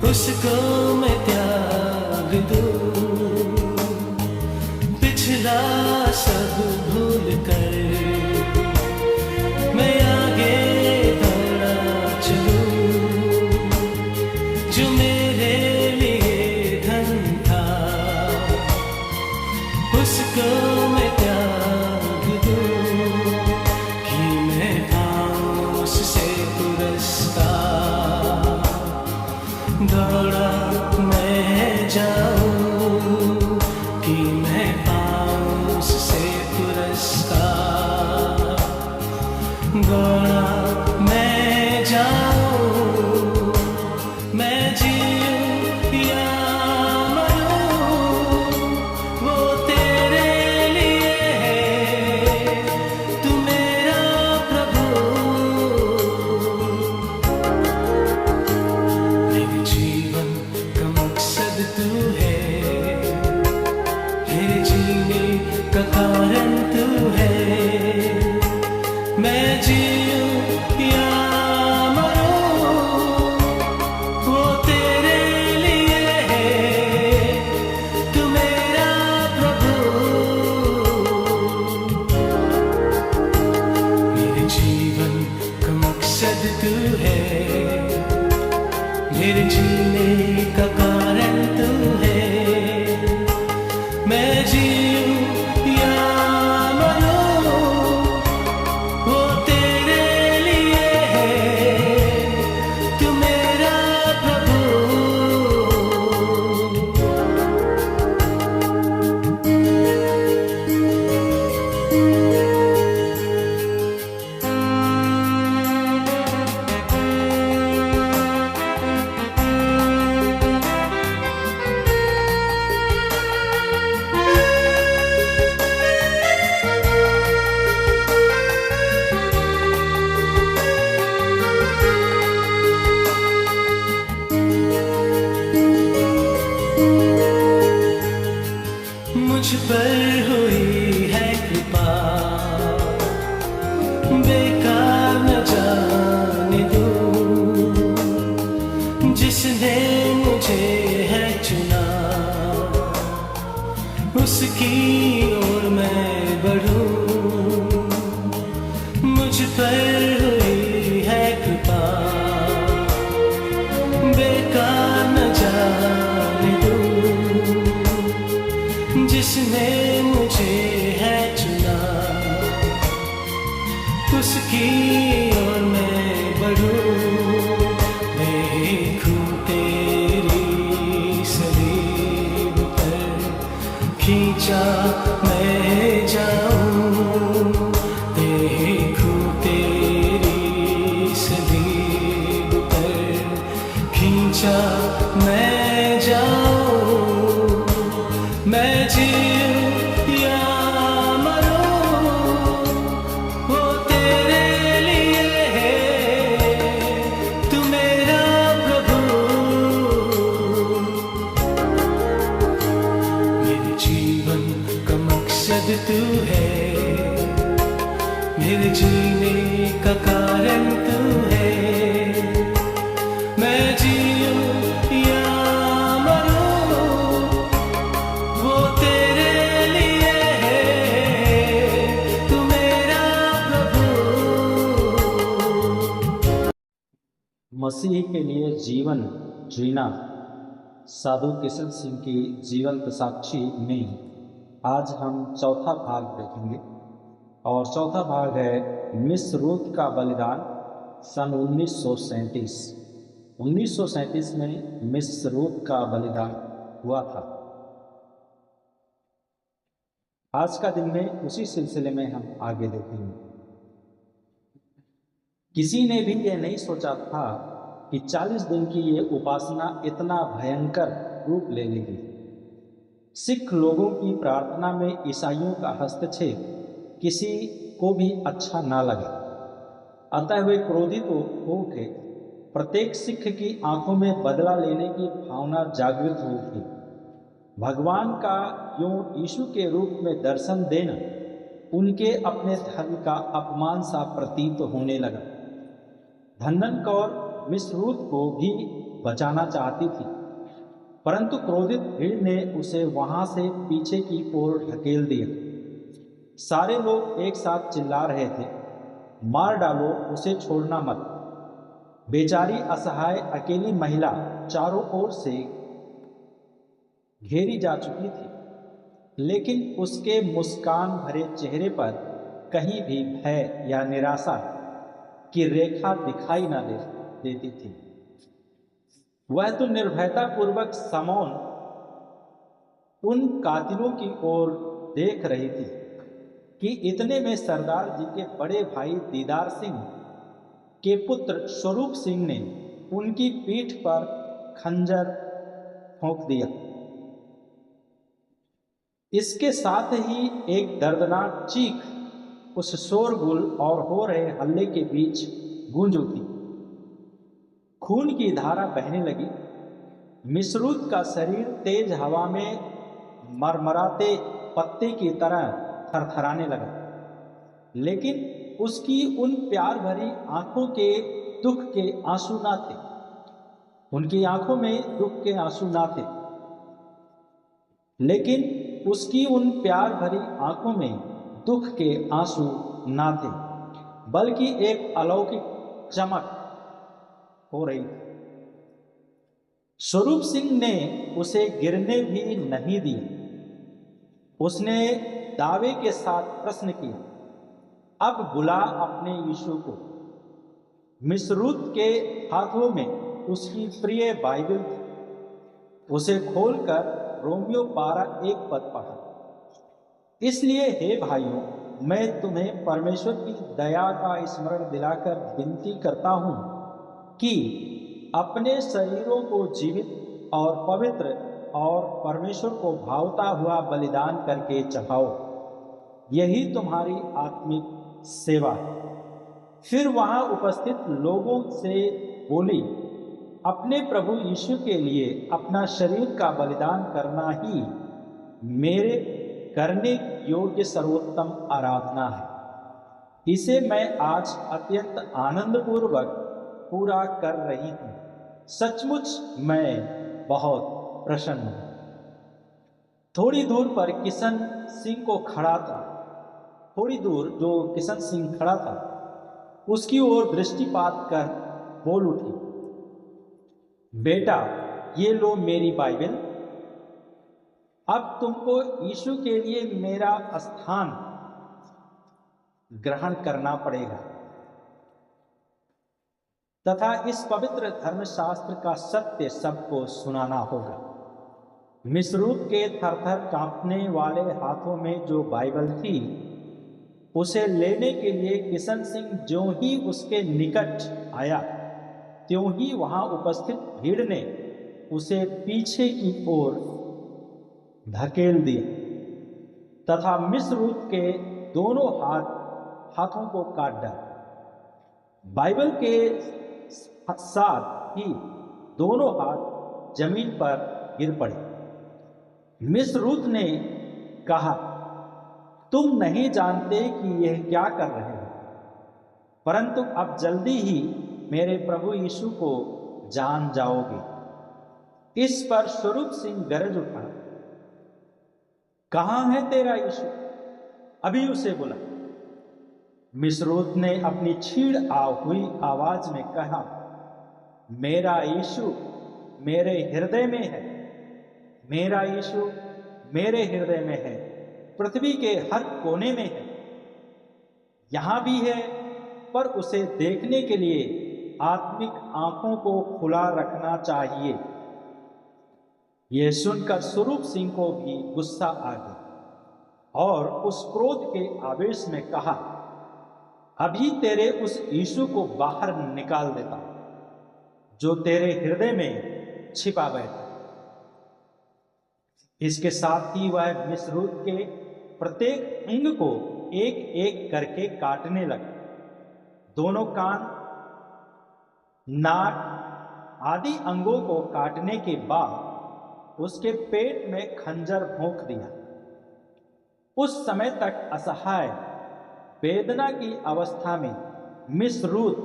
उसको मैं त्याग दूं, पिछला सब भूल कर मैं आगे बढ़ा चलूं। जो मेरे लिए धन था उसको मैं त्याग दूं, कि मैं पाऊं उससे पुरस्कार। दौड़ा मैं जाऊं कि मैं पाऊं उससे पुरस्कार। दौड़ा मैं जाऊं, मैं जीऊं या मरूं, वो तेरे लिए है, तू मेरा प्रभु। मेरे जीवन का मकसद तू है, मेरे जीने का कारण तू है। मैं जीऊं या मरूं, वो तेरे लिए है, तू मेरा प्रभु। मेरे जीवन का मकसद तू है, मेरे जीने का कारण तू है। मैं जीऊं या मरूं, वो तेरे लिए है, तू मेरा प्रभु। मुझ पर हुई है कृपा, बेकार न जाने दूं। जिसने मुझे है चुना, उसकी ओर मैं बढ़ूं। मुझ पर हुई है कृपा, बेकार न जाने दूं। जिसने मुझे है चुना, उसकी ओर मैं बढ़ूं। देखूं तेरी सलीब पर खींचा मैं जाऊं। देखूं तेरी सलीब पर खींचा मैं जाऊं। मैं जीऊं या मरूं, वो तेरे लिए है, तू मेरा प्रभु। मेरे जीवन का मकसद तू है, मेरे जीने का कारण तू है। मैं जीऊं या मरूं, वो तेरे लिए है, तू मेरा प्रभु। मसीह के लिए जीवन जीना साधु किशन सिंह की जीवंत साक्षी में आज हम चौथा भाग देखेंगे। और चौथा भाग है मिस रूथ का बलिदान सन 1937। 1937 में मिस रूथ का बलिदान हुआ था। आज का दिन में उसी सिलसिले में हम आगे देखेंगे। किसी ने भी ये नहीं सोचा था कि 40 दिन की ये उपासना इतना भयंकर रूप ले लेगी। सिख लोगों की प्रार्थना में ईसाइयों का हस्तक्षेप किसी को भी अच्छा ना लगा, अतः वे क्रोधित हो उठे। प्रत्येक सिख की आंखों में बदला लेने की भावना जागृत हो उठी। भगवान का यूं यीशु के रूप में दर्शन देना उनके अपने धर्म का अपमान सा प्रतीत होने लगा। धन्नन कौर मिस रूथ को भी बचाना चाहती थी, परंतु क्रोधित भीड़ ने उसे वहां से पीछे की ओर ढकेल दिया। सारे लोग एक साथ चिल्ला रहे थे, मार डालो, उसे छोड़ना मत। बेचारी असहाय अकेली महिला चारों ओर से घेरी जा चुकी थी, लेकिन उसके मुस्कान भरे चेहरे पर कहीं भी भय या निराशा की रेखा दिखाई न देती थी। वह तो निर्भयता पूर्वक समौन उन कातिलों की ओर देख रही थी कि इतने में सरदार जी के बड़े भाई दीदार सिंह के पुत्र स्वरूप सिंह ने उनकी पीठ पर खंजर ठोंक दिया। इसके साथ ही एक दर्दनाक चीख उस शोरगुल और हो रहे हल्ले के बीच गूंज उठी। खून की धारा बहने लगी। मिसरूत का शरीर तेज हवा में मरमराते पत्ते की तरह थरथराने लगा, लेकिन उसकी उन प्यार भरी आंखों के दुख के आंसू ना थे। उनकी आंखों में दुख के आंसू ना थे, लेकिन उसकी उन प्यार भरी आंखों में दुख के आंसू ना थे, बल्कि एक अलौकिक चमक हो रही थी। स्वरूप सिंह ने उसे गिरने भी नहीं दिया। उसने दावे के साथ प्रश्न किया, अब बुला अपने यीशु को। मिसरूत के हाथों में उसकी प्रिय बाइबल थी। उसे खोलकर रोमियो 12:1 पद पढ़ा। इसलिए हे भाइयों, मैं तुम्हें परमेश्वर की दया का स्मरण दिलाकर विनती करता हूं कि अपने शरीरों को जीवित और पवित्र और परमेश्वर को भावता हुआ बलिदान करके चढ़ाओ, यही तुम्हारी आत्मिक सेवा है। फिर वहां उपस्थित लोगों से बोली, अपने प्रभु यीशु के लिए अपना शरीर का बलिदान करना ही मेरे करने योग्य सर्वोत्तम आराधना है। इसे मैं आज अत्यंत आनंदपूर्वक पूरा कर रही हूं। सचमुच मैं बहुत प्रसन्न हूं। थोड़ी दूर पर किशन सिंह को खड़ा था। थोड़ी दूर जो किशन सिंह खड़ा था, उसकी ओर दृष्टिपात कर बोल उठी, बेटा, ये लो मेरी बाइबल। अब तुमको यीशु के लिए मेरा स्थान ग्रहण करना पड़ेगा तथा इस पवित्र धर्मशास्त्र का सत्य सबको सुनाना होगा। मिसरूत के थरथर कांपने वाले हाथों में जो बाइबल थी, उसे लेने के लिए किशन सिंह ज्यों ही उसके निकट आया, त्यों ही वहां उपस्थित भीड़ ने उसे पीछे की ओर धकेल दिया तथा मिसरूत के दोनों हाथों को काट डाला। बाइबल के साथ ही दोनों हाथ जमीन पर गिर पड़े। मिसरूत ने कहा, तुम नहीं जानते कि यह क्या कर रहे हो, परंतु अब जल्दी ही मेरे प्रभु यीशु को जान जाओगे। इस पर स्वरूप सिंह गरज उठा, कहां है तेरा यीशु? अभी उसे बुला। मिसरूत ने अपनी छीड़ हुई आवाज में कहा, मेरा यीशु मेरे हृदय में है। मेरा यीशु मेरे हृदय में है, पृथ्वी के हर कोने में है। यहां भी है, पर उसे देखने के लिए आत्मिक आंखों को खुला रखना चाहिए। यह सुनकर स्वरूप सिंह को भी गुस्सा आ गया और उस क्रोध के आवेश में कहा, अभी तेरे उस यीशु को बाहर निकाल देता जो तेरे हृदय में छिपा बैठा। इसके साथ ही वह मिसरूत के प्रत्येक अंग को एक एक करके काटने लगा। दोनों कान, नाक आदि अंगों को काटने के बाद उसके पेट में खंजर भोंक दिया। उस समय तक असहाय वेदना की अवस्था में मिसरूत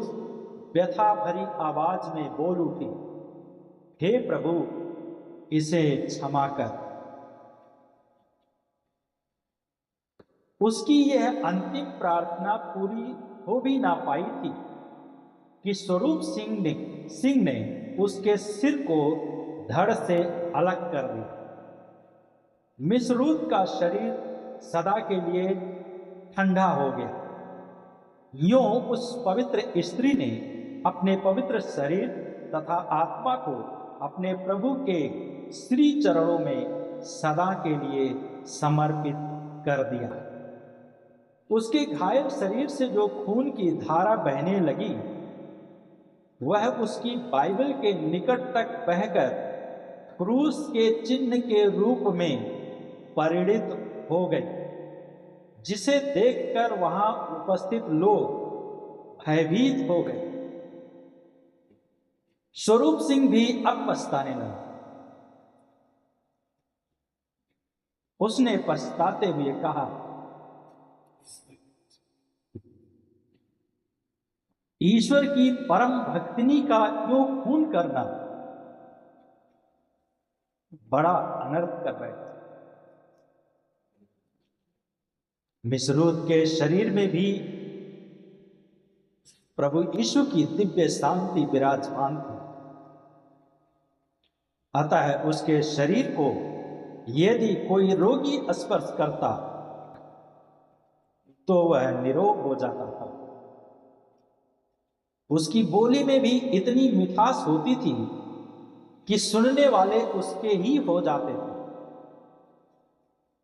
व्यथा भरी आवाज में बोल उठी, हे प्रभु, इसे क्षमा कर। उसकी यह अंतिम प्रार्थना पूरी हो भी ना पाई थी कि स्वरूप सिंह ने उसके सिर को धड़ से अलग कर दिया। मिसरूद का शरीर सदा के लिए ठंडा हो गया। यूं उस पवित्र स्त्री ने अपने पवित्र शरीर तथा आत्मा को अपने प्रभु के श्री चरणों में सदा के लिए समर्पित कर दिया। उसके घायल शरीर से जो खून की धारा बहने लगी, वह उसकी बाइबल के निकट तक बहकर क्रूस के चिन्ह के रूप में परिणित हो गई, जिसे देखकर वहां उपस्थित लोग भयभीत हो गए। स्वरूप सिंह भी अब पछताने लगा। उसने पछताते हुए कहा, ईश्वर की परम भक्तिनी का यूं खून करना बड़ा अनर्थ कर रहे थे। मिसरूद के शरीर में भी प्रभु यीशु की दिव्य शांति विराजमान थी। अतः उसके शरीर को यदि कोई रोगी स्पर्श करता तो वह निरोग हो जाता था। उसकी बोली में भी इतनी मिठास होती थी कि सुनने वाले उसके ही हो जाते थे।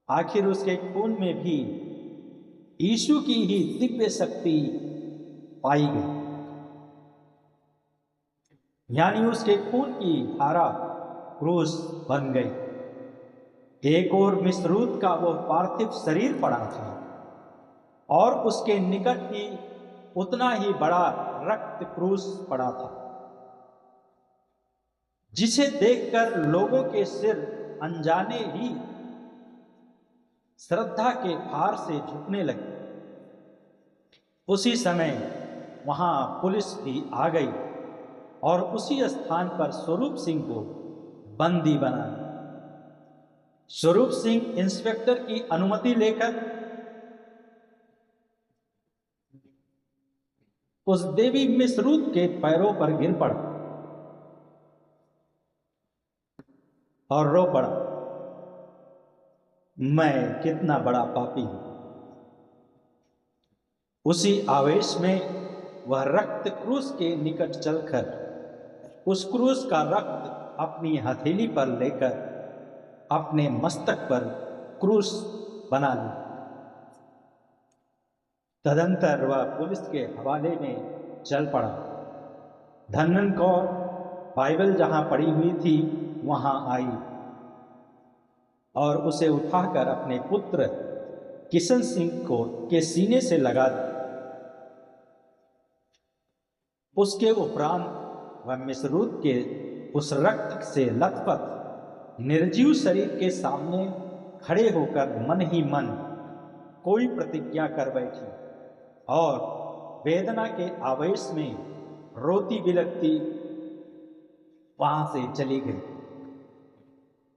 आखिर उसके खून में भी यीशु की ही दिव्य शक्ति पाई गई, यानी उसके खून की धारा क्रूस बन गई। एक और मिसरूद का वो पार्थिव शरीर पड़ा था और उसके निकट ही उतना ही बड़ा रक्त क्रूस पड़ा था, जिसे देखकर लोगों के सिर अनजाने ही श्रद्धा के भार से झुकने लगे। उसी समय वहां पुलिस भी आ गई और उसी स्थान पर स्वरूप सिंह को बंदी बना। स्वरूप सिंह इंस्पेक्टर की अनुमति लेकर उस देवी मिसरूद के पैरों पर गिर पड़ा और रो पड़ा, मैं कितना बड़ा पापी हूं। उसी आवेश में वह रक्त क्रूस के निकट चलकर उस क्रूस का रक्त अपनी हथेली पर लेकर अपने मस्तक पर क्रूस बना ली। तदंतर वह पुलिस के हवाले में चल पड़ा। धन्नन कौर बाइबल जहां पड़ी हुई थी वहां आई और उसे उठाकर अपने पुत्र किशन सिंह को के सीने से लगा दी। उसके उपरांत वह मिसरूद के उस रक्त से लथपथ निर्जीव शरीर के सामने खड़े होकर मन ही मन कोई प्रतिज्ञा कर बैठी और वेदना के आवेश में रोती बिलखती वहां से चली गई।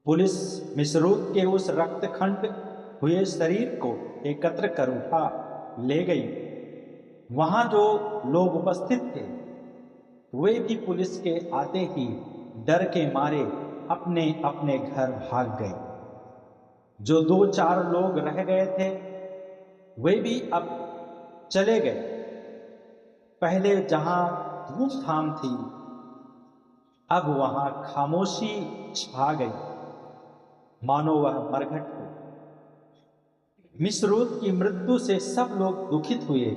पुलिस मिसरूद के उस रक्तखंड हुए शरीर को एकत्र कर उठा ले गई। वहां जो लोग उपस्थित थे वे भी पुलिस के आते ही डर के मारे अपने अपने घर भाग गए। जो 2-4 लोग रह गए थे वे भी अब चले गए। पहले जहां धूमधाम थी अब वहां खामोशी छा गई, मानो वह मरघट हो। मिसरूद की मृत्यु से सब लोग दुखित हुए।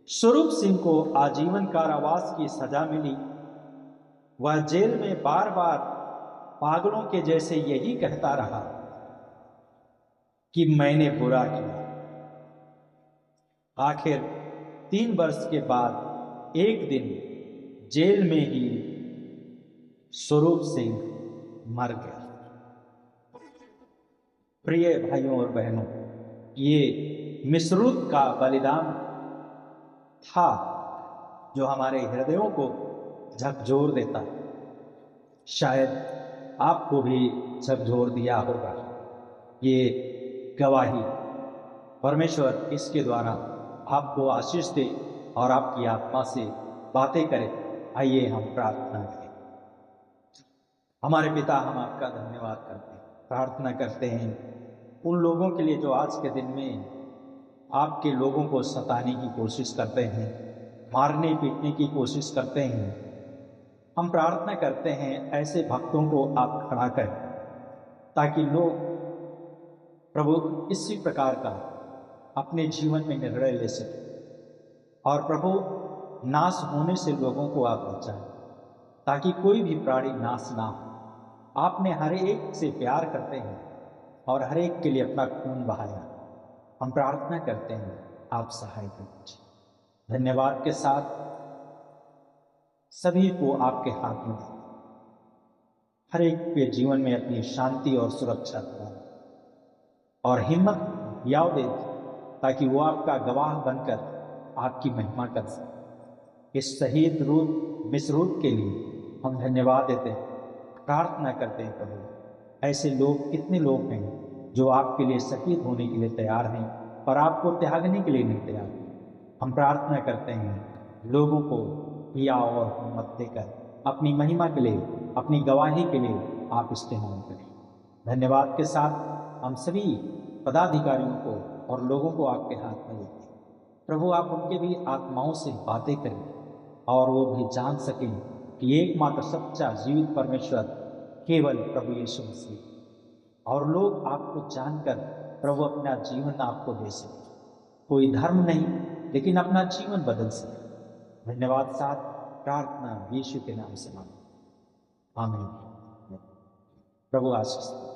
स्वरूप सिंह को आजीवन कारावास की सजा मिली। वह जेल में बार बार पागलों के जैसे यही कहता रहा कि मैंने बुरा किया। आखिर 3 वर्ष के बाद एक दिन जेल में ही स्वरूप सिंह मर गया। प्रिय भाइयों और बहनों, ये मिसरूद का बलिदान था जो हमारे हृदयों को झकझोर देता है। शायद आपको भी झकझोर दिया होगा। ये गवाही परमेश्वर इसके द्वारा आपको आशीष दे और आपकी आत्मा से बातें करे। आइए हम प्रार्थना करें। हमारे पिता, हम आपका धन्यवाद करते हैं, प्रार्थना करते हैं उन लोगों के लिए जो आज के दिन में आपके लोगों को सताने की कोशिश करते हैं, मारने पीटने की कोशिश करते हैं। हम प्रार्थना करते हैं ऐसे भक्तों को आप खड़ा करें ताकि लोग प्रभु इसी प्रकार का अपने जीवन में निर्णय ले सकें और प्रभु नाश होने से लोगों को आप बचाएं ताकि कोई भी प्राणी नाश ना हो। आपने हर एक से प्यार करते हैं और हर एक के लिए अपना खून बहाया। हम प्रार्थना करते हैं आप सहायता कीजिए। धन्यवाद के साथ सभी को आपके हाथ में हर एक के जीवन में अपनी शांति और सुरक्षा और हिम्मत याव दे ताकि वो आपका गवाह बनकर आपकी महिमा कर सके। इस शहीद रूप मिसरूप के लिए हम धन्यवाद देते हैं, प्रार्थना करते हैं प्रभु ऐसे लोग कितने लोग हैं जो आपके लिए शहीद होने के लिए तैयार हैं पर आपको त्यागने के लिए नहीं तैयार। हम प्रार्थना करते हैं लोगों को हिया और हिम्मत देकर अपनी महिमा के लिए, अपनी गवाही के लिए आप इस्तेमाल करें। धन्यवाद के साथ हम सभी पदाधिकारियों को और लोगों को आपके हाथ में देते हैं। प्रभु आप उनके भी आत्माओं से बातें करें और वो भी जान सकें कि एकमात्र सच्चा जीवित परमेश्वर केवल प्रभु यीशु मसीह और लोग आपको जानकर प्रभु अपना जीवन आपको दे सके। कोई धर्म नहीं लेकिन अपना जीवन बदल सके। धन्यवाद साथ प्रार्थना यीशु के नाम से मांगते हैं, आमीन। प्रभु आशीष।